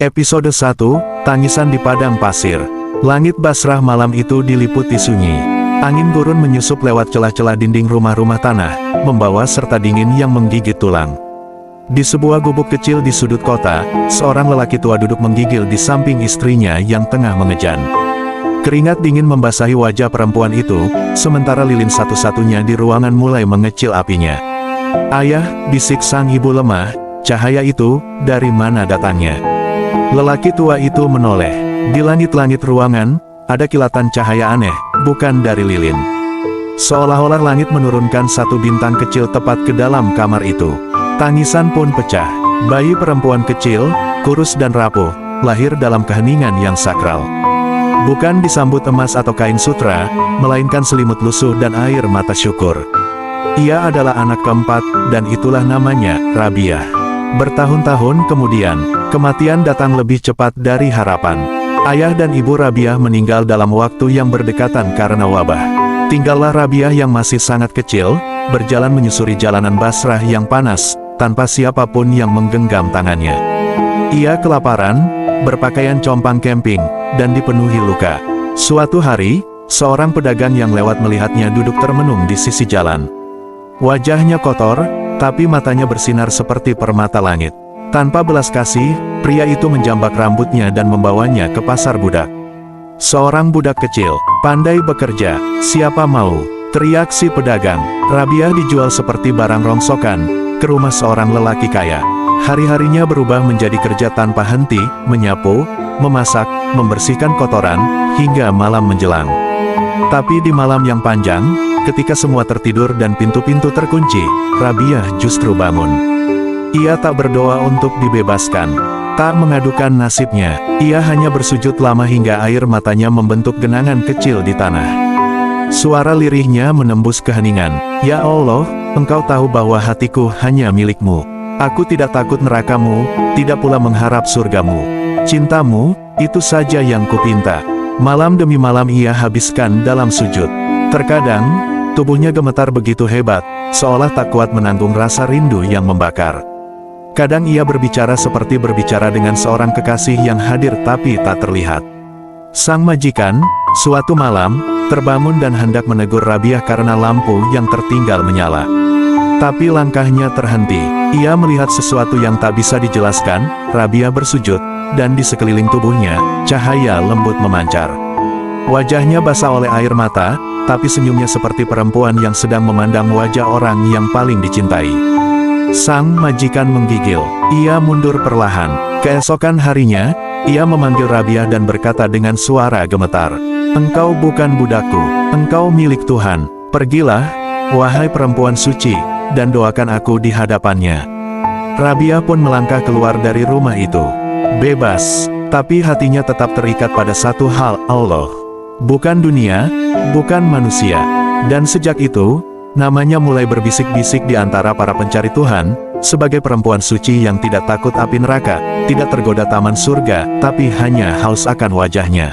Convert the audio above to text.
Episode 1, Tangisan di Padang Pasir. Langit Basrah malam itu diliputi sunyi. Angin gurun menyusup lewat celah-celah dinding rumah-rumah tanah, membawa serta dingin yang menggigit tulang. Di sebuah gubuk kecil di sudut kota, seorang lelaki tua duduk menggigil di samping istrinya yang tengah mengejan. Keringat dingin membasahi wajah perempuan itu, sementara lilin satu-satunya di ruangan mulai mengecil apinya. "Ayah," bisik sang ibu lemah, "cahaya itu, dari mana datangnya?" Lelaki tua itu menoleh. Di langit-langit ruangan, ada kilatan cahaya aneh, bukan dari lilin. Seolah-olah langit menurunkan satu bintang kecil tepat ke dalam kamar itu. Tangisan pun pecah. Bayi perempuan kecil, kurus dan rapuh, lahir dalam keheningan yang sakral. Bukan disambut emas atau kain sutra, melainkan selimut lusuh dan air mata syukur. Ia adalah anak keempat, dan itulah namanya, Rabiah. Bertahun-tahun kemudian, kematian datang lebih cepat dari harapan. Ayah dan ibu Rabiah meninggal dalam waktu yang berdekatan karena wabah. Tinggallah Rabiah yang masih sangat kecil, berjalan menyusuri jalanan Basrah yang panas, tanpa siapapun yang menggenggam tangannya. Ia kelaparan, berpakaian compang camping, dan dipenuhi luka. Suatu hari, seorang pedagang yang lewat melihatnya duduk termenung di sisi jalan. Wajahnya kotor, tapi matanya bersinar seperti permata langit. Tanpa belas kasih, pria itu menjambak rambutnya dan membawanya ke pasar budak. "Seorang budak kecil, pandai bekerja, siapa mau?" teriak si pedagang. Rabiah dijual seperti barang rongsokan, ke rumah seorang lelaki kaya. Hari-harinya berubah menjadi kerja tanpa henti, menyapu, memasak, membersihkan kotoran, hingga malam menjelang. Tapi di malam yang panjang, ketika semua tertidur dan pintu-pintu terkunci, Rabiah justru bangun. Ia tak berdoa untuk dibebaskan, tak mengadukan nasibnya, ia hanya bersujud lama hingga air matanya membentuk genangan kecil di tanah. Suara lirihnya menembus keheningan, "Ya Allah, Engkau tahu bahwa hatiku hanya milik-Mu. Aku tidak takut nerakamu, tidak pula mengharap surgamu. Cintamu, itu saja yang kupinta." Malam demi malam ia habiskan dalam sujud. Terkadang, tubuhnya gemetar begitu hebat, seolah tak kuat menanggung rasa rindu yang membakar. Kadang ia berbicara seperti berbicara dengan seorang kekasih yang hadir tapi tak terlihat. Sang majikan, suatu malam, terbangun dan hendak menegur Rabiah karena lampu yang tertinggal menyala. Tapi langkahnya terhenti. Ia melihat sesuatu yang tak bisa dijelaskan. Rabiah bersujud, dan di sekeliling tubuhnya, cahaya lembut memancar. Wajahnya basah oleh air mata, tapi senyumnya seperti perempuan yang sedang memandang wajah orang yang paling dicintai. Sang majikan menggigil. Ia mundur perlahan. Keesokan harinya, ia memanggil Rabiah dan berkata dengan suara gemetar, "Engkau bukan budakku, engkau milik Tuhan. Pergilah, wahai perempuan suci, dan doakan aku di hadapannya." Rabiah pun melangkah keluar dari rumah itu. Bebas, tapi hatinya tetap terikat pada satu hal, Allah. Bukan dunia, bukan manusia. Dan sejak itu, namanya mulai berbisik-bisik di antara para pencari Tuhan, sebagai perempuan suci yang tidak takut api neraka, tidak tergoda taman surga, tapi hanya haus akan wajahnya.